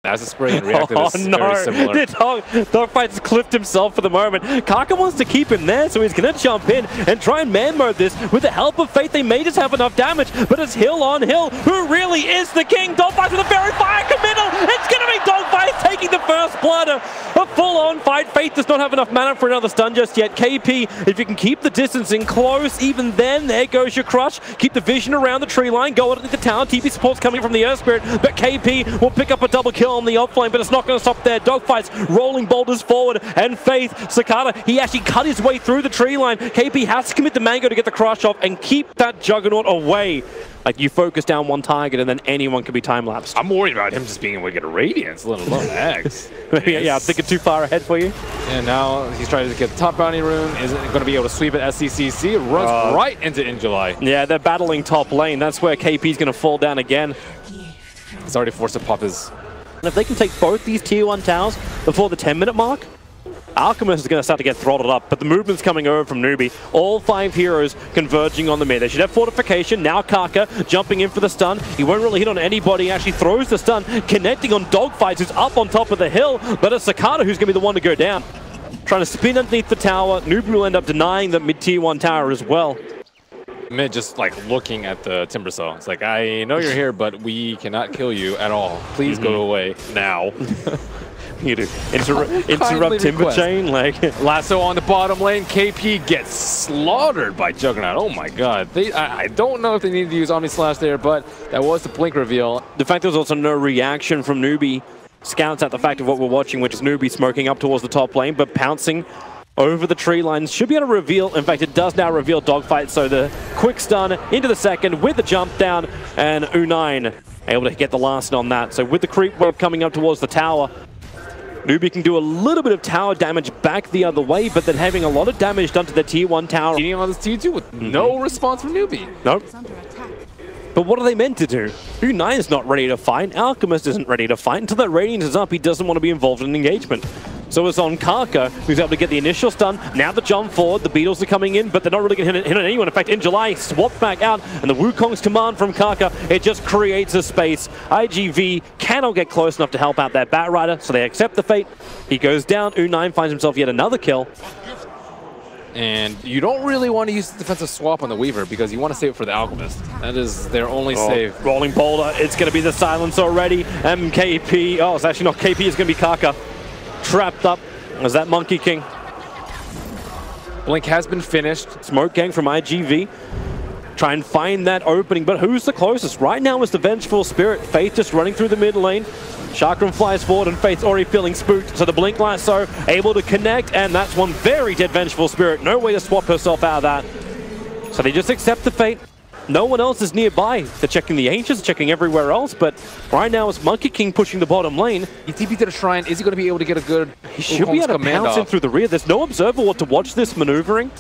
Acid spray and reactive is very similar. Dogfight's clipped himself for the moment. Kaka wants to keep him there, so he's going to jump in and try and man mode this. With the help of Faith, they may just have enough damage, but it's hill on hill. Who really is the king? Dogfight with a very fire committal. It's going to be Dogfight taking the first blood. A full-on fight. Faith does not have enough mana for another stun just yet. KP, if you can keep the distance in close, even then, there goes your crush. Keep the vision around the tree line. Go underneath the tower. TP support's coming from the Earth Spirit, but KP will pick up a double kill on the offlane, but it's not going to stop there. Dogfight's rolling boulders forward, and Faith, Sakata, he actually cut his way through the tree line. KP has to commit the mango to get the crush off and keep that Juggernaut away. Like, you focus down one target and then anyone can be time-lapsed. I'm worried about him just being able to get a Radiance, let alone X. Yeah, I'm thinking too far ahead for you. And now he's trying to get the top bounty rune. Isn't going to be able to sweep it at Sccc. Runs right into InJuly. Yeah, they're battling top lane. That's where KP's going to fall down again. He's already forced to pop his... And if they can take both these tier 1 towers before the 10-minute mark, Alchemist is going to start to get throttled up, but the movement's coming over from Newbee. All 5 heroes converging on the mid. They should have fortification. Now Kaka jumping in for the stun. He won't really hit on anybody. He actually throws the stun, connecting on Dogfight, who's up on top of the hill, but it's Sakata who's going to be the one to go down. Trying to spin underneath the tower. Newbee will end up denying the mid-tier 1 tower as well. Mid just like looking at the Timber Saw. It's like, I know you're here, but we cannot kill you at all. Please go away now. You do. Interrupt Timber Chain, like... Lasso on the bottom lane. KP gets slaughtered by Juggernaut. Oh my god. I don't know if they needed to use Omni Slash there, but that was the blink reveal. The fact there was also no reaction from Newbee scouts out the fact of what we're watching, which is Newbee smoking up towards the top lane, but pouncing over the tree lines. Should be able to reveal. In fact, it does now reveal Dogfight, so the quick stun into the second with the jump down, and U9 able to get the last on that. So with the creep wave coming up towards the tower, Newbee can do a little bit of tower damage back the other way, but then having a lot of damage done to the tier 1 tower. Eating on this tier 2 with no response from Newbee. Nope. But what are they meant to do? U9 is not ready to fight. Alchemist isn't ready to fight. Until that Radiance is up, he doesn't want to be involved in an engagement. So it's on Kaka, who's able to get the initial stun. Now the jump forward, the Beatles are coming in, but they're not really going to hit on anyone. In fact, InJuly swapped back out, and the Wukong's command from Kaka, it just creates a space. iG.V cannot get close enough to help out that Batrider, so they accept the fate. He goes down, U9 finds himself yet another kill. And you don't really want to use the defensive swap on the Weaver because you want to save it for the Alchemist. That is their only save. Rolling boulder, it's going to be the silence already. MKP, oh, it's actually not KP, it's going to be Kaka. Trapped up as that Monkey King. Blink has been finished. Smoke gang from iG.V. Try and find that opening, but who's the closest? Right now is the Vengeful Spirit. Faith just running through the mid lane. Chakram flies forward and Faith's already feeling spooked, so the Blink Lasso able to connect, and that's one very dead Vengeful Spirit. No way to swap herself out of that. So they just accept the fate. No one else is nearby. They're checking the Ancients, checking everywhere else, but right now it's Monkey King pushing the bottom lane. He TP'd to the Shrine. Is he going to be able to get a good... He should be able to pounce in through the rear. There's no observer to watch this maneuvering,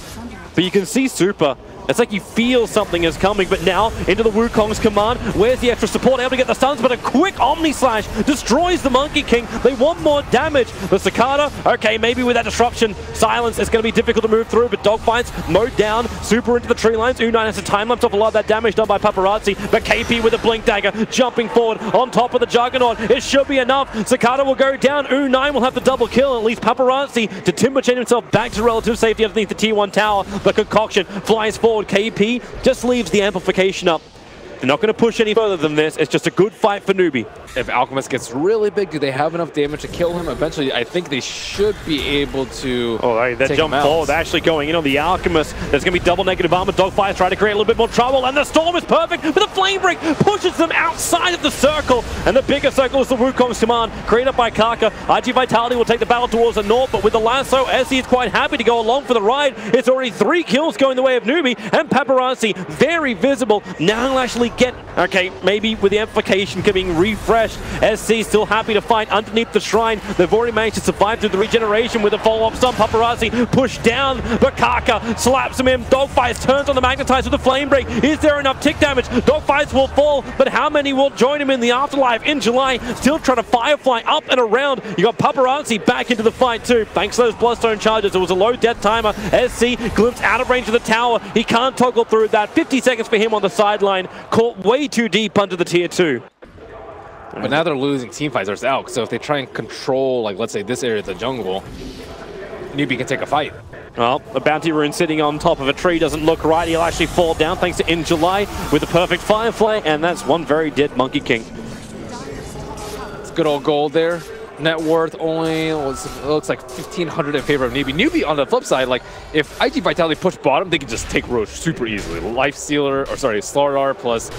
but you can see Super. It's like you feel something is coming, but now into the Wukong's command. Where's the extra support? Able to get the stuns, but a quick Omni Slash destroys the Monkey King. They want more damage. The Sakata, okay, maybe with that disruption, silence, it's going to be difficult to move through, but Dogfight's mowed down. Super into the tree lines. U9 has to time-lapse off a lot of that damage done by Paparazi, but KP with a Blink Dagger jumping forward on top of the Juggernaut. It should be enough. Sakata will go down. U9 will have the double kill. At least Paparazi to Timber Chain himself back to relative safety underneath the tier 1 tower. The Concoction flies forward. KP just leaves the amplification up. They're not going to push any further than this. It's just a good fight for Newbee. If Alchemist gets really big, do they have enough damage to kill him? Eventually, I think they should be able to. Oh, that jump forward, they're actually going in on the Alchemist. There's going to be double negative armor. Dogfire trying to create a little bit more trouble, and the Storm is perfect, but the Flame Break pushes them outside of the circle, and the bigger circle is the Wukong's command, created by Kaka. iG Vitality will take the battle towards the north, but with the lasso, SC is quite happy to go along for the ride. It's already 3 kills going the way of Newbee, and Paparazi, very visible. Now he'll actually get, okay, maybe with the amplification being refreshed, SC still happy to fight underneath the Shrine. They've already managed to survive through the regeneration with a follow-up stun. Paparazi pushed down, but Kaka slaps him in. Dogfights turns on the Magnetize with the Flame Break. Is there enough tick damage? Dogfights will fall, but how many will join him in the afterlife? InJuly still trying to Firefly up and around. You got Paparazi back into the fight too. Thanks to those Bloodstone charges, it was a low death timer. SC glimpsed out of range of the tower. He can't toggle through that. 50 seconds for him on the sideline. Caught way too deep under the tier 2. But now they're losing team fights versus Alk, so if they try and control, like, let's say this area of the jungle, Newbee can take a fight. Well, a bounty rune sitting on top of a tree doesn't look right. He'll actually fall down thanks to InJuly with a perfect Firefly, and that's one very dead Monkey King. It's good old gold there. Net worth only looks like 1,500 in favor of Newbee. Newbee, on the flip side, like, if IG Vitality push bottom, they can just take Roche super easily. Slardar plus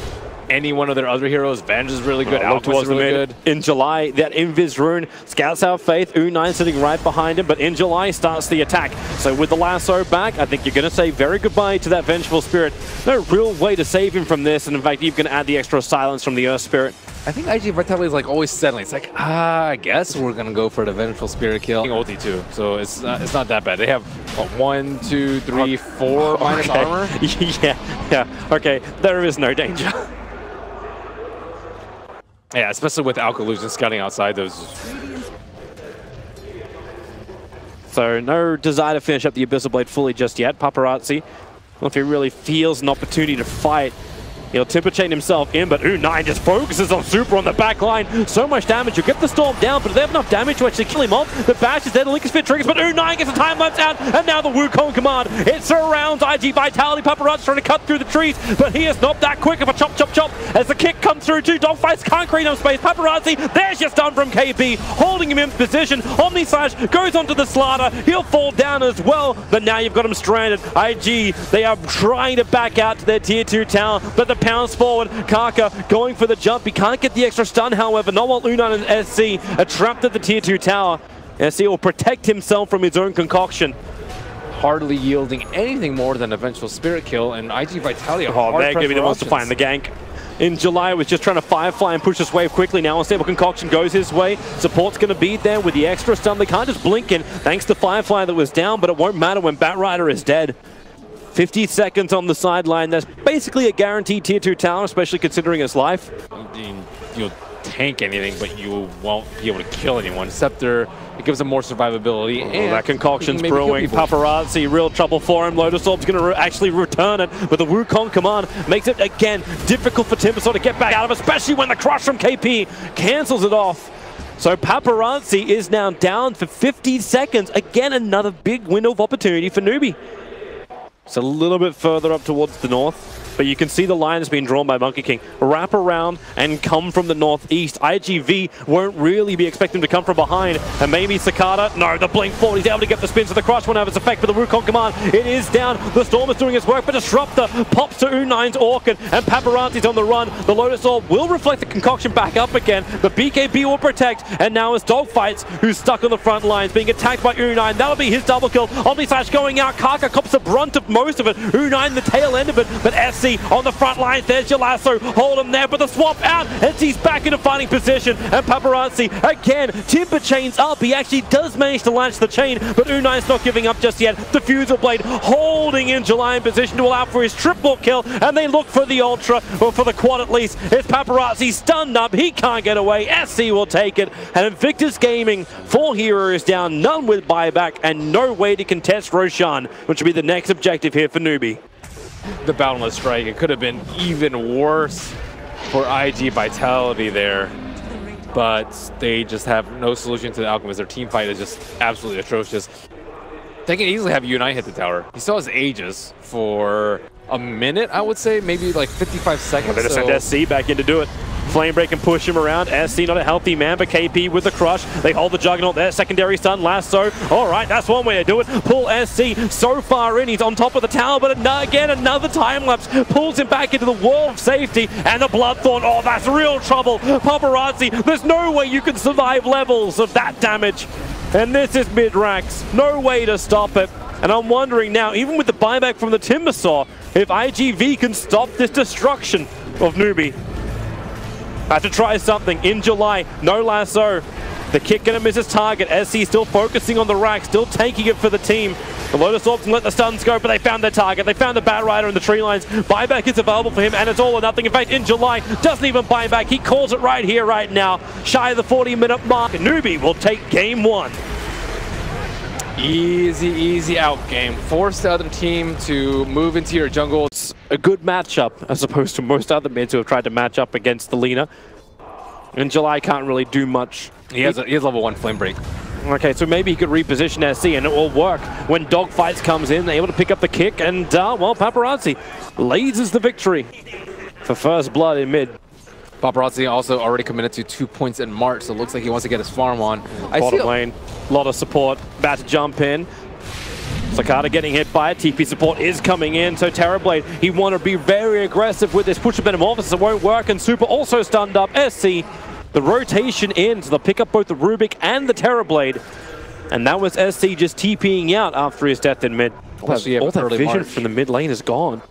any one of their other heroes. Vange is really good. Alk was really good. InJuly, that Invis rune scouts out Faith. U9 sitting right behind him, but InJuly starts the attack. So with the lasso back, I think you're going to say very goodbye to that Vengeful Spirit. No real way to save him from this, and in fact, you're going to add the extra silence from the Earth Spirit. I think IG Vitality is like always settling. It's like, I guess we're going to go for the Vengeful Spirit kill. Ulti too, so it's not that bad. They have, what, 1, 2, 3, 4 minus armor? yeah, okay, there is no danger. Yeah, especially with Alk illusion scouting outside those. So no desire to finish up the Abyssal Blade fully just yet. Paparazi, well, if he really feels an opportunity to fight, he'll temper chain himself in, but U9 just focuses on Super on the back line. So much damage. You'll get the Storm down, but they have enough damage to actually kill him off. The bash is dead, the Lincoln Sphere triggers, but U9 gets the time lapse out, and now the Wukong command. It surrounds IG Vitality. Paparazzi trying to cut through the trees, but he is not that quick of a chop, chop, chop. As the kick comes through, two dogfights can't create enough space. Paparazzi, there's your stun from KP, holding him in position. Omni Slash goes onto the Slardar. He'll fall down as well, but now you've got him stranded. IG, they are trying to back out to their tier 2 tower, but the pounce forward. Kaka going for the jump. He can't get the extra stun, however. Not while U9 and SC are trapped at the tier 2 tower. SC will protect himself from his own concoction. Hardly yielding anything more than a Vengeful Spirit kill, and IG Vitality are hard they're giving the wants to find the gank. InJuly was just trying to Firefly and push this wave quickly. Now Unstable Concoction goes his way. Support's going to be there with the extra stun. They can't just blink in thanks to Firefly that was down, but it won't matter when Batrider is dead. 50 seconds on the sideline. That's basically a guaranteed tier 2 tower, especially considering his life. You'll tank anything, but you won't be able to kill anyone. Scepter, it gives them more survivability. And that concoction's brewing. Paparazzi, real trouble for him. Lotus Orb's going to actually return it, but the Wukong command makes it, again, difficult for Timbersaw to get back out of, especially when the crush from KP cancels it off. So Paparazzi is now down for 50 seconds. Again, another big window of opportunity for Newbee. It's a little bit further up towards the north, but you can see the line has been drawn by Monkey King. Wrap around and come from the northeast. iG.V won't really be expecting to come from behind, and maybe Sakata. No, the Blink 40 is able to get the spin, so the crush won't have its effect, but the Wukong command, it is down. The Storm is doing its work, but Disruptor pops to U9's Orchid, and Paparazzi's on the run. The Lotus Orb will reflect the concoction back up again, but BKB will protect, and now it's Dogfights who's stuck on the front lines, being attacked by U9. That'll be his double kill. Omni Slash going out. Kaka cops the brunt of most of it. U9 the tail end of it, but SC on the front line. There's your lasso. Hold him there, but the swap out. SC's back in a fighting position, and Paparazzi again. Timber chains up. He actually does manage to launch the chain, but U9's not giving up just yet. Diffusal Blade holding InJuly in position to allow for his triple kill, and they look for the ultra, or for the quad at least. It's Paparazzi stunned up. He can't get away. SC will take it, and Invictus Gaming, 4 heroes down, none with buyback, and no way to contest Roshan, which will be the next objective here for Newbee. The Boundless Strike, it could have been even worse for IG Vitality there, but they just have no solution to the Alchemist. Their team fight is just absolutely atrocious. They can easily have U9 hit the tower. He still has Aegis for a minute, I would say, maybe like 55 seconds. Better send SC back in to do it. Flame Break and push him around. SC not a healthy man, but KP with the crush. They hold the Juggernaut there. Secondary stun, lasso. All right, that's one way to do it. Pull SC so far in. He's on top of the tower, but again, another time lapse pulls him back into the wall of safety. And the Bloodthorn. Oh, that's real trouble. Paparazzi, there's no way you can survive levels of that damage. And this is mid-racks. No way to stop it. And I'm wondering now, even with the buyback from the Timbersaw, if iG.V can stop this destruction of Newbee. Have to try something. InJuly, no lasso. The kick gonna miss his target. SC still focusing on the rack, still taking it for the team. The Lotus Orbs can let the stuns go, but they found their target. They found the Batrider in the tree lines. Buyback is available for him, and it's all or nothing. In fact, InJuly doesn't even buy back. He calls it right here, right now. Shy of the 40-minute mark. Newbee will take game 1. Easy out game. Force the other team to move into your jungle. It's a good matchup as opposed to most other mids who have tried to match up against the Lina. InJuly can't really do much. He has level 1 Flame Break. Okay, so maybe he could reposition SC and it will work when Dogfights comes in, able to pick up the kick, and well, Paparazi leads the victory for first blood in mid. Paparazi also already committed to 2 points in March, so it looks like he wants to get his farm on. Bottom lane, a lot of support, about to jump in. Sakata getting hit by it, TP support is coming in, so Terrorblade, he want to be very aggressive with this push of Metamorphosis, it won't work, and Super also stunned up. SC, the rotation in, so they'll pick up both the Rubik and the Terrorblade, and that was SC just TPing out after his death in mid. All that vision from the mid lane is gone.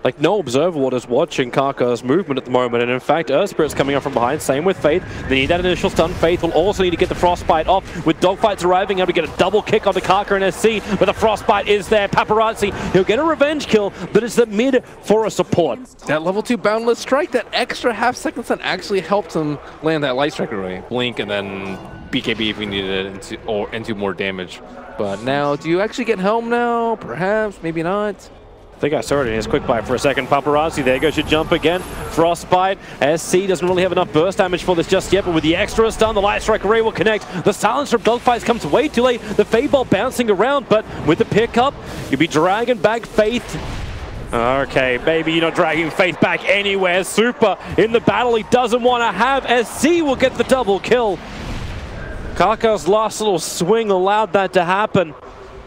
Like, no Observer Ward is watching Kaka's movement at the moment, and in fact, Spirit's coming up from behind, same with Faith. They need that initial stun. Faith will also need to get the Frostbite off, with Dogfights arriving, able to get a double kick onto Kaka and SC, but the Frostbite is there. Paparazi, he'll get a revenge kill, but it's the mid for a support. That level 2 Boundless Strike, that extra half second stun actually helped him land that Light Strike away. Blink and then BKB if we needed it into more damage. But now, do you actually get Helm now? Perhaps, maybe not. I think I saw it in his quick buy for a second. Paparazi, there goes your jump again. Frostbite. SC doesn't really have enough burst damage for this just yet, but with the extra stun, the Light Strike array will connect. The silence from Dogfights comes way too late. The Fade Ball bouncing around, but with the pickup, you'll be dragging back Faith. Okay, baby, you're not dragging Faith back anywhere. Super in the battle he doesn't want to have. SC will get the double kill. Kaka's last little swing allowed that to happen.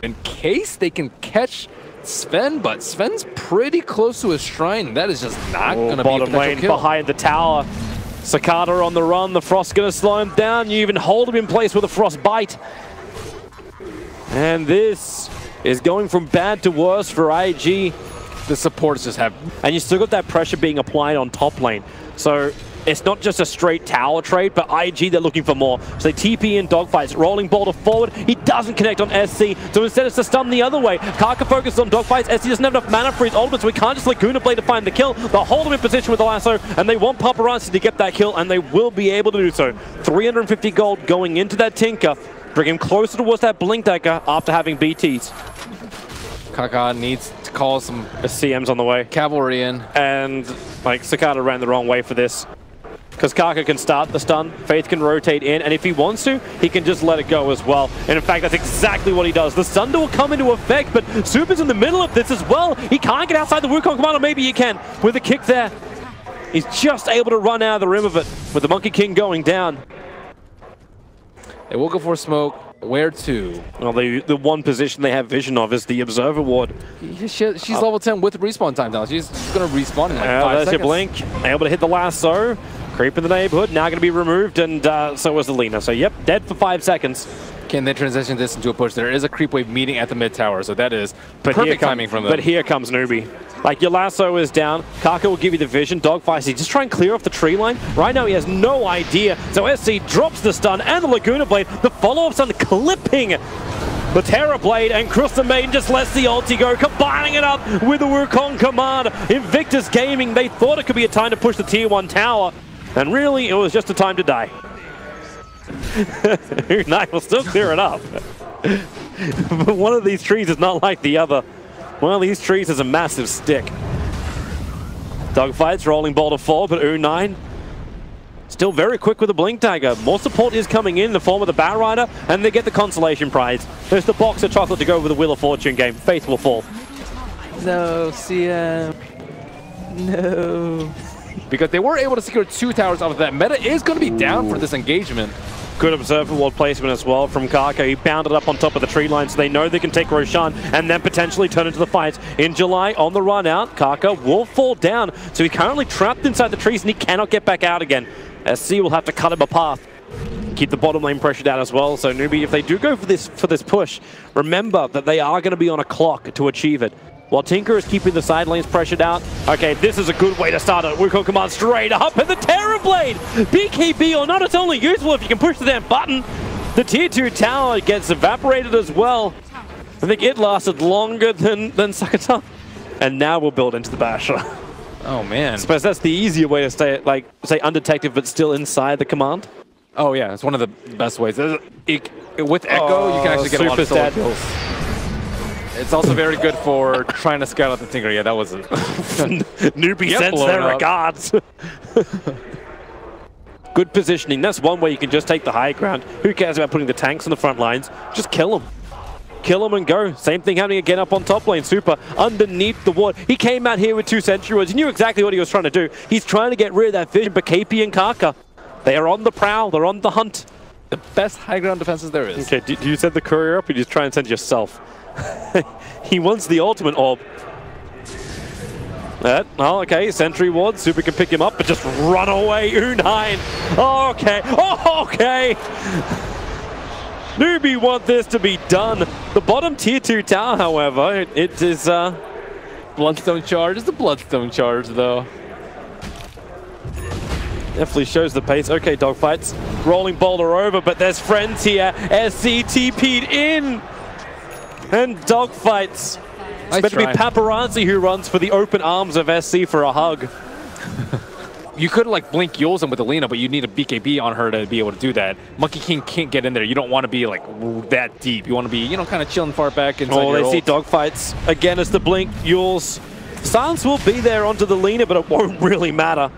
In case they can catch Sven, but Sven's pretty close to his shrine. That is just not going to be a bottom lane kill. Behind the tower. Sakata on the run. The Frost's going to slow him down. You even hold him in place with a Frostbite. And this is going from bad to worse for IG. The supports just have... And you still got that pressure being applied on top lane. So it's not just a straight tower trade, but IG, they're looking for more. So they TP in Dogfights, rolling boulder forward. He doesn't connect on SC, so instead it's to stun the other way. Kaka focuses on Dogfights. SC doesn't have enough mana for his ultimate, so he can't just Laguna Blade to find the kill. They'll hold him in position with the lasso, and they want Paparazi to get that kill, and they will be able to do so. 350 gold going into that Tinker, bring him closer towards that Blink Dagger after having BTs. Kaka needs to call some CMs on the way. Cavalry in. And like Sakata ran the wrong way for this. Because Kaka can start the stun, Faith can rotate in, and if he wants to, he can just let it go as well. And in fact, that's exactly what he does. The Sunder will come into effect, but Super's in the middle of this as well. He can't get outside the Wukong command, or maybe he can. With a kick there, he's just able to run out of the rim of it, with the Monkey King going down. They will go for smoke. Where to? Well, the one position they have vision of is the Observer Ward. She's level 10 with respawn time now. She's going to respawn in like 5 there's seconds. Your Blink, able to hit the lasso. Creep in the neighborhood, now going to be removed, and so was the Lina. So yep, dead for 5 seconds. Can they transition this into a push? There is a creep wave meeting at the mid tower, so that is perfect timing from them. But here comes Newbee. Like, your lasso is down, Kaka will give you the vision, Dogfights, he just try and clear off the tree line. Right now he has no idea, so SC drops the stun and the Laguna Blade. The follow-up stun clipping the Terror Blade, and Crystal Maiden just lets the ulti go, combining it up with the Wukong command. Invictus Gaming, they thought it could be a time to push the tier 1 tower, and really it was just a time to die. Knight will still clear it up. But one of these trees is not like the other. One of these trees is a massive stick. Dogfights rolling boulder forward, but U9 still very quick with the Blink Dagger. More support is coming in the form of the Bat Rider, and they get the consolation prize. There's the box of chocolate to go with the Wheel of Fortune game. Faith will fall. No, CM. No. Because they were able to secure 2 towers off of that. Meta is going to be down for this engagement. Good Observer Ward placement as well from Kaka. He bounded up on top of the tree line, so they know they can take Roshan and then potentially turn into the fight. InJuly on the run out. Kaka will fall down, so he's currently trapped inside the trees and he cannot get back out again. SC will have to cut him a path. Keep the bottom lane pressured out as well. So Newbee, if they do go for this push, remember that they are going to be on a clock to achieve it. While Tinker is keeping the side lanes pressured out. Okay, this is a good way to start it. Wukong command straight up, and the Terror Blade! BKB or not, it's only useful if you can push the damn button. The tier 2 tower gets evaporated as well. I think it lasted longer than Sakata. And now we'll build into the Basher. Oh man. I suppose that's the easier way to stay, like, say undetected but still inside the command. Oh yeah, it's one of the best ways. With Echo, you can actually get a lot of solo kills. It's also very good for trying to scout out the Tinker. Yeah, that was it. Newbie sends their regards. Good positioning. That's one way you can just take the high ground. Who cares about putting the tanks on the front lines? Just kill them. Kill him and go. Same thing happening again up on top lane. Super underneath the ward. He came out here with 2 sentry wards. He knew exactly what he was trying to do. He's trying to get rid of that vision, but KP and Kaka, they are on the prowl. They're on the hunt. The best high ground defenses there is. Okay, do you send the courier up or do you just try and send yourself? He wants the ultimate orb. Oh, okay, sentry ward. Super can pick him up, but just run away. U9. Okay. Oh, okay. Newbee want this to be done. The bottom tier 2 tower, however, it is Bloodstone charge. It's the Bloodstone charge, though. Definitely shows the pace. Okay, dogfights. Rolling boulder over, but there's friends here. SC TP'd in. And dogfights. It's meant to be Paparazi who runs for the open arms of SC for a hug. You could like blink Yules him with Alina, but you need a BKB on her to be able to do that. Monkey King can't get in there. You don't want to be like that deep. You want to be, you know, kind of chilling far back inside your they ult. see dogfights. Again, as the blink, Yules. Silence will be there onto the Lina, but it won't really matter.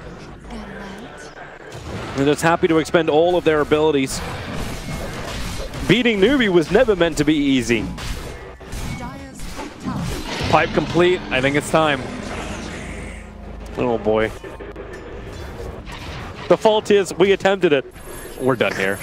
They're just happy to expend all of their abilities. Beating Newbee was never meant to be easy. Pipe complete. I think it's time. Oh boy. The fault is we attempted it. We're done here.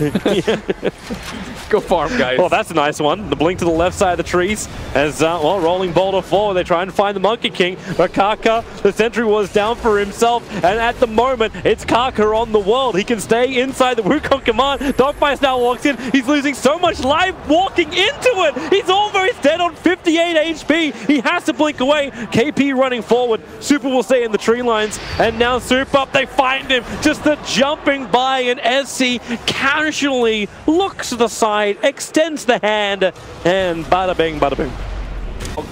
Go farm, guys. Well, that's a nice one. The blink to the left side of the trees as, well, rolling boulder forward. They try and find the Monkey King, but Kaka, the sentry was down for himself, and at the moment, it's Kaka on the world. He can stay inside the Wukong command. Dogfights now walks in. He's losing so much life walking into it. He's almost dead on 58 HP. He has to blink away. KP running forward. Super will stay in the tree lines, and now Super up. They find him. Just the jumping by, and SC casually looks to the side, extends the hand, and bada bing, bada bing.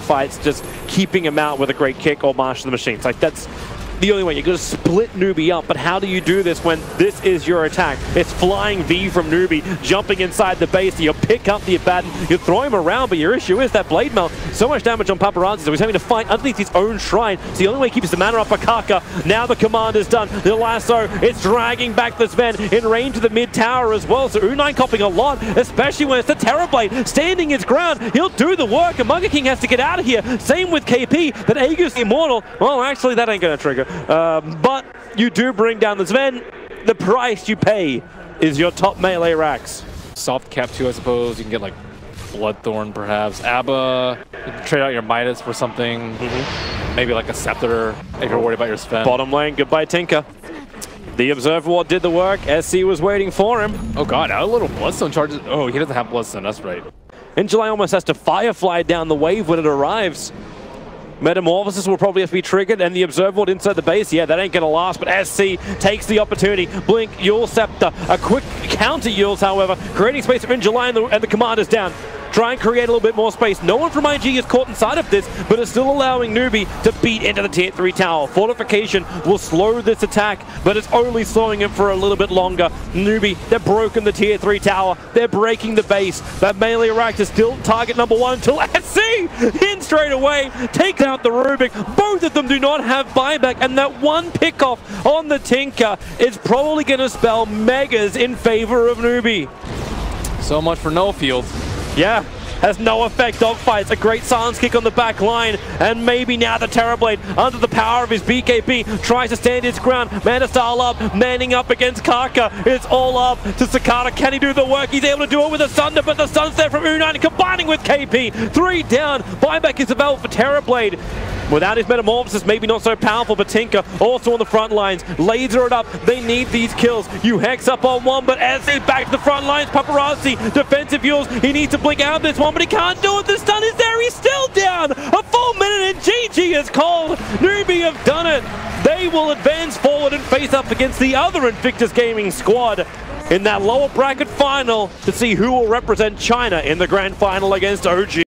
Fights just keeping him out with a great kick or march the machines. Like, that's the only way. You're going to split Newbee up, but how do you do this when this is your attack? It's flying V from Newbee, jumping inside the base. You pick up the Abaddon, you throw him around, but your issue is that Blade Melt. So much damage on Paparazi, so he's having to fight underneath his own shrine. So the only way he keeps the mana up for Kaka. Now the command is done. The lasso, it's dragging back the Sven in range of the mid tower as well. So U9 copping a lot, especially when it's the Terrorblade standing his ground. He'll do the work, and Monkey King has to get out of here. Same with KP, but Aegis Immortal, well, actually, that ain't going to trigger. But you do bring down the Sven. The price you pay is your top melee racks. Soft cap 2, I suppose. You can get like Bloodthorn, perhaps. Abba, you can trade out your Midas for something. Maybe like a Scepter if you're worried about your Sven. Bottom lane, goodbye Tinker. The Observer Ward did the work. SC was waiting for him. Oh god, a little Bloodstone charges. Oh, he doesn't have Bloodstone, that's right. InJuly almost has to Firefly down the wave when it arrives. Metamorphosis will probably have to be triggered, and the Observer Ward inside the base, yeah, that ain't gonna last, but SC takes the opportunity. Blink, Yule Scepter, a quick counter Yules, however, creating space for InJuly, and the commander's down. Try and create a little bit more space. No one from IG is caught inside of this, but it's still allowing Newbee to beat into the tier 3 tower. Fortification will slow this attack, but it's only slowing him for a little bit longer. Newbee, they're broken the tier 3 tower. They're breaking the base. That melee rack is still target number 1 until SC in straight away, takes out the Rubik. Both of them do not have buyback, and that one pickoff on the Tinker is probably going to spell megas in favor of Newbee. So much for no field. Yeah, has no effect. Dogfights, a great silence kick on the back line, and maybe now the Terrorblade, under the power of his BKB, tries to stand his ground. Mana style up, manning up against Kaka. It's all up to Sakata. Can he do the work? He's able to do it with a Sunder, but the Sun's there from U9, combining with KP. 3 down. Buyback is available for Terrorblade. Without his Metamorphosis, maybe not so powerful, but Tinker also on the front lines. Laser it up. They need these kills. You hex up on one, but SC back to the front lines. Paparazi, defensive Yules. He needs to blink out this one, but he can't do it. The stun is there. He's still down. A full minute, and GG is called. Newbee have done it. They will advance forward and face up against the other Invictus Gaming squad in that lower bracket final to see who will represent China in the grand final against OG.